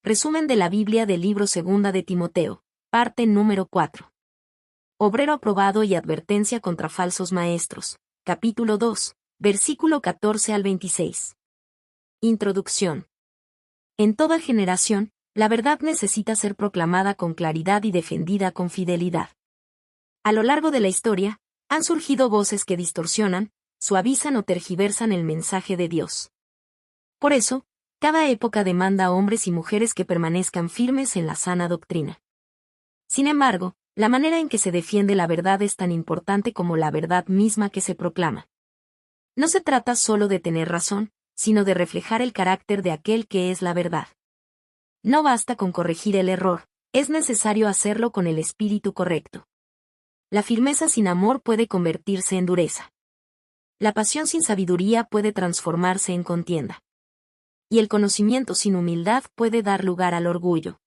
Resumen de la Biblia del libro Segunda de Timoteo, parte número 4. Obrero aprobado y advertencia contra falsos maestros. Capítulo 2, versículo 14 al 26. Introducción. En toda generación, la verdad necesita ser proclamada con claridad y defendida con fidelidad. A lo largo de la historia, han surgido voces que distorsionan, suavizan o tergiversan el mensaje de Dios. Por eso, cada época demanda a hombres y mujeres que permanezcan firmes en la sana doctrina. Sin embargo, la manera en que se defiende la verdad es tan importante como la verdad misma que se proclama. No se trata solo de tener razón, sino de reflejar el carácter de aquel que es la verdad. No basta con corregir el error, es necesario hacerlo con el espíritu correcto. La firmeza sin amor puede convertirse en dureza. La pasión sin sabiduría puede transformarse en contienda. Y el conocimiento sin humildad puede dar lugar al orgullo.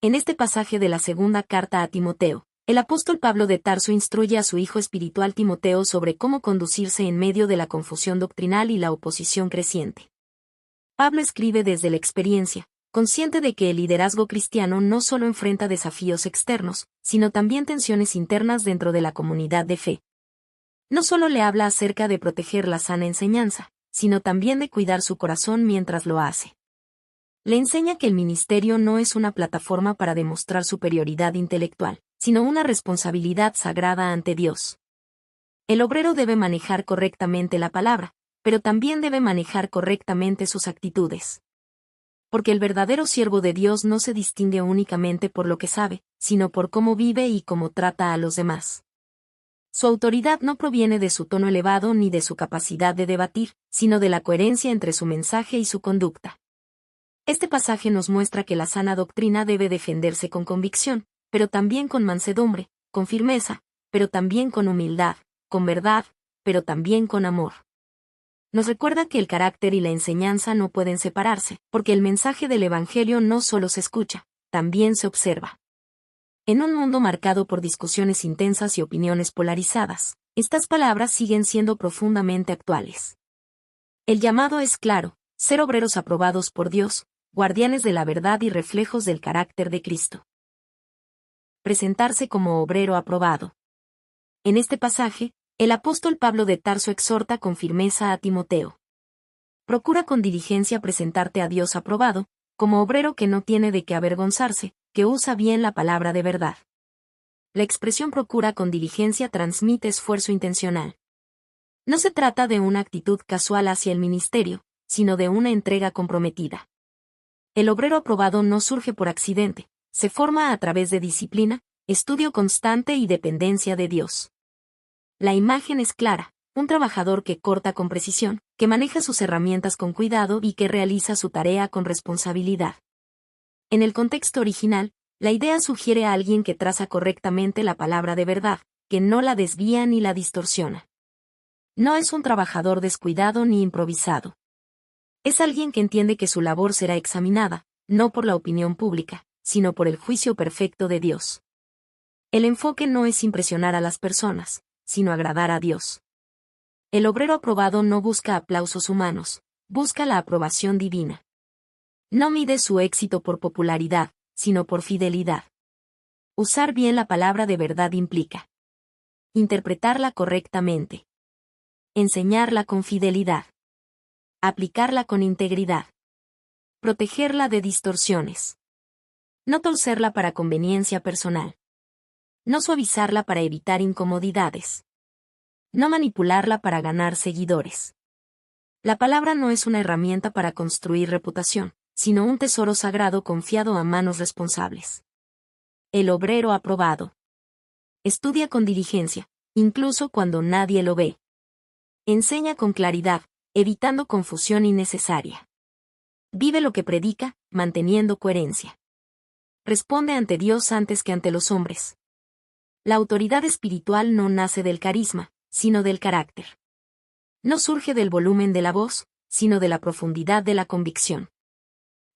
En este pasaje de la segunda carta a Timoteo, el apóstol Pablo de Tarso instruye a su hijo espiritual Timoteo sobre cómo conducirse en medio de la confusión doctrinal y la oposición creciente. Pablo escribe desde la experiencia, consciente de que el liderazgo cristiano no solo enfrenta desafíos externos, sino también tensiones internas dentro de la comunidad de fe. No solo le habla acerca de proteger la sana enseñanza, sino también de cuidar su corazón mientras lo hace. Le enseña que el ministerio no es una plataforma para demostrar superioridad intelectual, sino una responsabilidad sagrada ante Dios. El obrero debe manejar correctamente la palabra, pero también debe manejar correctamente sus actitudes. Porque el verdadero siervo de Dios no se distingue únicamente por lo que sabe, sino por cómo vive y cómo trata a los demás. Su autoridad no proviene de su tono elevado ni de su capacidad de debatir, sino de la coherencia entre su mensaje y su conducta. Este pasaje nos muestra que la sana doctrina debe defenderse con convicción, pero también con mansedumbre, con firmeza, pero también con humildad, con verdad, pero también con amor. Nos recuerda que el carácter y la enseñanza no pueden separarse, porque el mensaje del Evangelio no solo se escucha, también se observa. En un mundo marcado por discusiones intensas y opiniones polarizadas, estas palabras siguen siendo profundamente actuales. El llamado es claro: ser obreros aprobados por Dios, guardianes de la verdad y reflejos del carácter de Cristo. Presentarse como obrero aprobado. En este pasaje, el apóstol Pablo de Tarso exhorta con firmeza a Timoteo. Procura con diligencia presentarte a Dios aprobado, como obrero que no tiene de qué avergonzarse, que usa bien la palabra de verdad. La expresión procura con diligencia transmite esfuerzo intencional. No se trata de una actitud casual hacia el ministerio, sino de una entrega comprometida. El obrero aprobado no surge por accidente, se forma a través de disciplina, estudio constante y dependencia de Dios. La imagen es clara: un trabajador que corta con precisión, que maneja sus herramientas con cuidado y que realiza su tarea con responsabilidad. En el contexto original, la idea sugiere a alguien que traza correctamente la palabra de verdad, que no la desvía ni la distorsiona. No es un trabajador descuidado ni improvisado. Es alguien que entiende que su labor será examinada, no por la opinión pública, sino por el juicio perfecto de Dios. El enfoque no es impresionar a las personas, sino agradar a Dios. El obrero aprobado no busca aplausos humanos, busca la aprobación divina. No mide su éxito por popularidad, sino por fidelidad. Usar bien la palabra de verdad implica interpretarla correctamente, enseñarla con fidelidad, aplicarla con integridad, protegerla de distorsiones, no torcerla para conveniencia personal, no suavizarla para evitar incomodidades, no manipularla para ganar seguidores. La palabra no es una herramienta para construir reputación, sino un tesoro sagrado confiado a manos responsables. El obrero aprobado. Estudia con diligencia, incluso cuando nadie lo ve. Enseña con claridad, evitando confusión innecesaria. Vive lo que predica, manteniendo coherencia. Responde ante Dios antes que ante los hombres. La autoridad espiritual no nace del carisma, sino del carácter. No surge del volumen de la voz, sino de la profundidad de la convicción.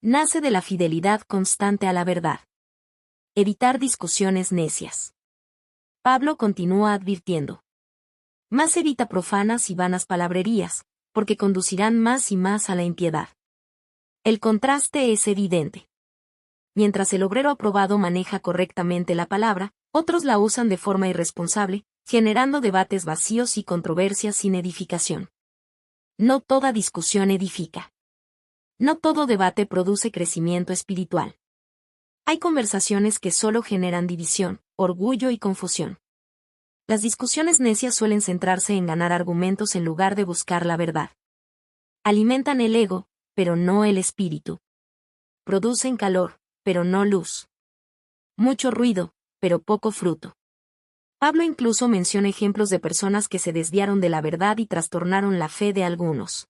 Nace de la fidelidad constante a la verdad. Evitar discusiones necias. Pablo continúa advirtiendo: más evita profanas y vanas palabrerías, porque conducirán más y más a la impiedad. El contraste es evidente. Mientras el obrero aprobado maneja correctamente la palabra, otros la usan de forma irresponsable, generando debates vacíos y controversias sin edificación. No toda discusión edifica. No todo debate produce crecimiento espiritual. Hay conversaciones que solo generan división, orgullo y confusión. Las discusiones necias suelen centrarse en ganar argumentos en lugar de buscar la verdad. Alimentan el ego, pero no el espíritu. Producen calor, pero no luz. Mucho ruido, pero poco fruto. Pablo incluso menciona ejemplos de personas que se desviaron de la verdad y trastornaron la fe de algunos.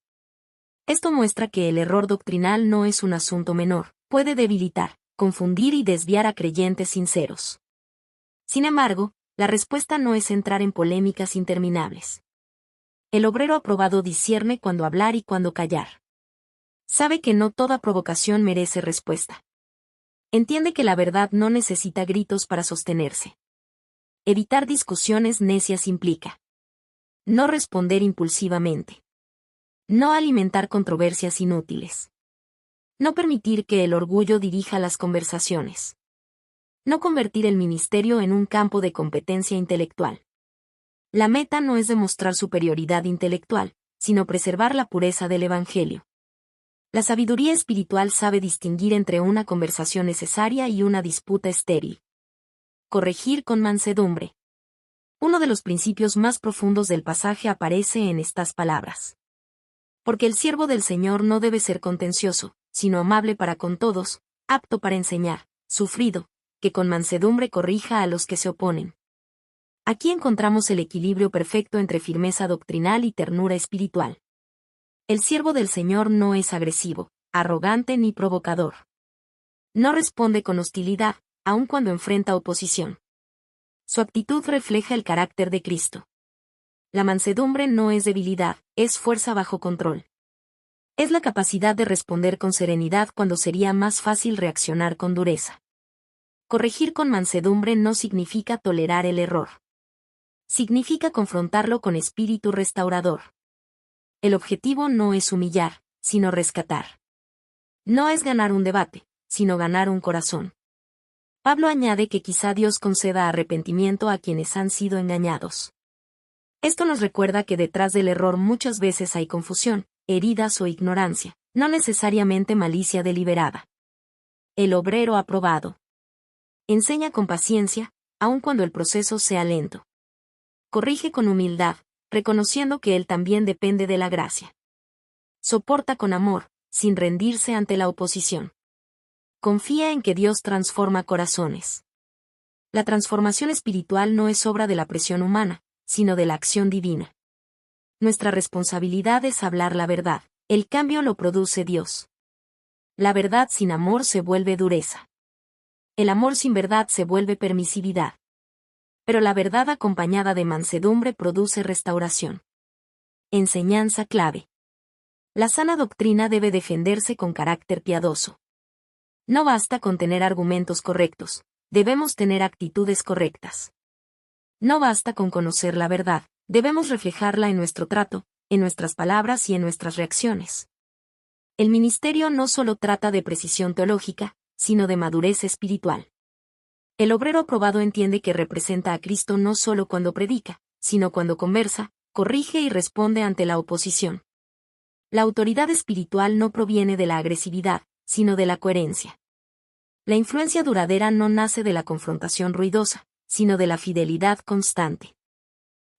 Esto muestra que el error doctrinal no es un asunto menor, puede debilitar, confundir y desviar a creyentes sinceros. Sin embargo, la respuesta no es entrar en polémicas interminables. El obrero aprobado discierne cuándo hablar y cuándo callar. Sabe que no toda provocación merece respuesta. Entiende que la verdad no necesita gritos para sostenerse. Evitar discusiones necias implica no responder impulsivamente. No alimentar controversias inútiles. No permitir que el orgullo dirija las conversaciones. No convertir el ministerio en un campo de competencia intelectual. La meta no es demostrar superioridad intelectual, sino preservar la pureza del Evangelio. La sabiduría espiritual sabe distinguir entre una conversación necesaria y una disputa estéril. Corregir con mansedumbre. Uno de los principios más profundos del pasaje aparece en estas palabras. Porque el siervo del Señor no debe ser contencioso, sino amable para con todos, apto para enseñar, sufrido, que con mansedumbre corrija a los que se oponen. Aquí encontramos el equilibrio perfecto entre firmeza doctrinal y ternura espiritual. El siervo del Señor no es agresivo, arrogante ni provocador. No responde con hostilidad, aun cuando enfrenta oposición. Su actitud refleja el carácter de Cristo. La mansedumbre no es debilidad, es fuerza bajo control. Es la capacidad de responder con serenidad cuando sería más fácil reaccionar con dureza. Corregir con mansedumbre no significa tolerar el error. Significa confrontarlo con espíritu restaurador. El objetivo no es humillar, sino rescatar. No es ganar un debate, sino ganar un corazón. Pablo añade que quizá Dios conceda arrepentimiento a quienes han sido engañados. Esto nos recuerda que detrás del error muchas veces hay confusión, heridas o ignorancia, no necesariamente malicia deliberada. El obrero aprobado. Enseña con paciencia, aun cuando el proceso sea lento. Corrige con humildad, reconociendo que él también depende de la gracia. Soporta con amor, sin rendirse ante la oposición. Confía en que Dios transforma corazones. La transformación espiritual no es obra de la presión humana, sino de la acción divina. Nuestra responsabilidad es hablar la verdad, el cambio lo produce Dios. La verdad sin amor se vuelve dureza. El amor sin verdad se vuelve permisividad. Pero la verdad acompañada de mansedumbre produce restauración. Enseñanza clave. La sana doctrina debe defenderse con carácter piadoso. No basta con tener argumentos correctos, debemos tener actitudes correctas. No basta con conocer la verdad, debemos reflejarla en nuestro trato, en nuestras palabras y en nuestras reacciones. El ministerio no solo trata de precisión teológica, sino de madurez espiritual. El obrero aprobado entiende que representa a Cristo no solo cuando predica, sino cuando conversa, corrige y responde ante la oposición. La autoridad espiritual no proviene de la agresividad, sino de la coherencia. La influencia duradera no nace de la confrontación ruidosa, sino de la fidelidad constante.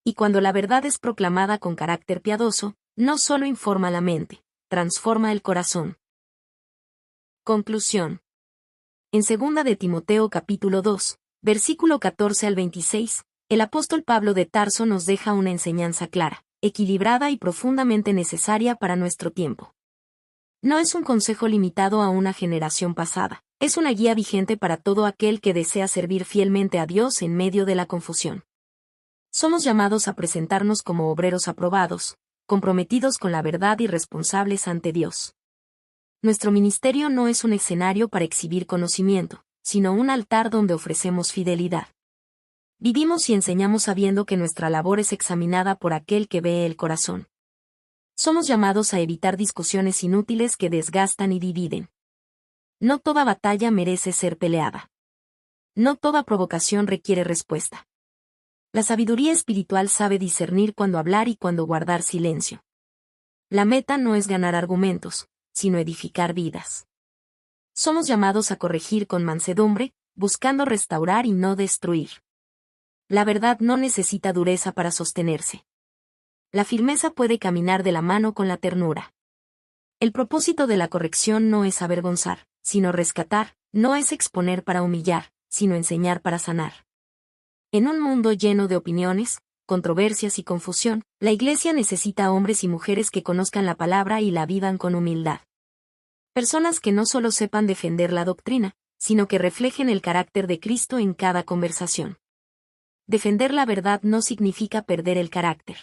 Y cuando la verdad es proclamada con carácter piadoso, no solo informa la mente, transforma el corazón. Conclusión. En 2 de Timoteo capítulo 2, versículo 14 al 26, el apóstol Pablo de Tarso nos deja una enseñanza clara, equilibrada y profundamente necesaria para nuestro tiempo. No es un consejo limitado a una generación pasada, es una guía vigente para todo aquel que desea servir fielmente a Dios en medio de la confusión. Somos llamados a presentarnos como obreros aprobados, comprometidos con la verdad y responsables ante Dios. Nuestro ministerio no es un escenario para exhibir conocimiento, sino un altar donde ofrecemos fidelidad. Vivimos y enseñamos sabiendo que nuestra labor es examinada por aquel que ve el corazón. Somos llamados a evitar discusiones inútiles que desgastan y dividen. No toda batalla merece ser peleada. No toda provocación requiere respuesta. La sabiduría espiritual sabe discernir cuándo hablar y cuándo guardar silencio. La meta no es ganar argumentos, sino edificar vidas. Somos llamados a corregir con mansedumbre, buscando restaurar y no destruir. La verdad no necesita dureza para sostenerse. La firmeza puede caminar de la mano con la ternura. El propósito de la corrección no es avergonzar, sino rescatar, no es exponer para humillar, sino enseñar para sanar. En un mundo lleno de opiniones, controversias y confusión, la Iglesia necesita hombres y mujeres que conozcan la palabra y la vivan con humildad. Personas que no solo sepan defender la doctrina, sino que reflejen el carácter de Cristo en cada conversación. Defender la verdad no significa perder el carácter.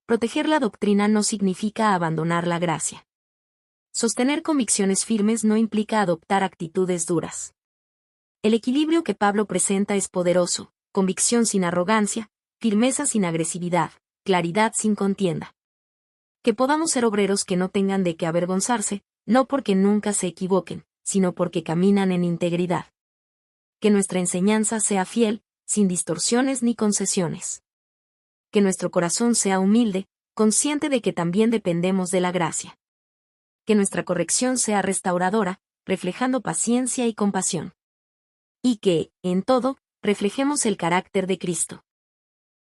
Proteger la doctrina no significa abandonar la gracia. Sostener convicciones firmes no implica adoptar actitudes duras. El equilibrio que Pablo presenta es poderoso: convicción sin arrogancia, firmeza sin agresividad, claridad sin contienda. Que podamos ser obreros que no tengan de qué avergonzarse, no porque nunca se equivoquen, sino porque caminan en integridad. Que nuestra enseñanza sea fiel, sin distorsiones ni concesiones. Que nuestro corazón sea humilde, consciente de que también dependemos de la gracia. Que nuestra corrección sea restauradora, reflejando paciencia y compasión. Y que, en todo, reflejemos el carácter de Cristo.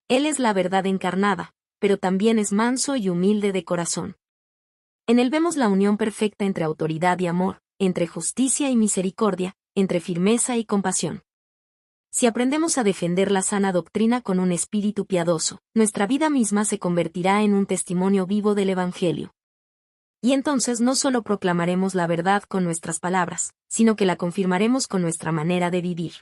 Él es la verdad encarnada, pero también es manso y humilde de corazón. En él vemos la unión perfecta entre autoridad y amor, entre justicia y misericordia, entre firmeza y compasión. Si aprendemos a defender la sana doctrina con un espíritu piadoso, nuestra vida misma se convertirá en un testimonio vivo del Evangelio. Y entonces no solo proclamaremos la verdad con nuestras palabras, sino que la confirmaremos con nuestra manera de vivir.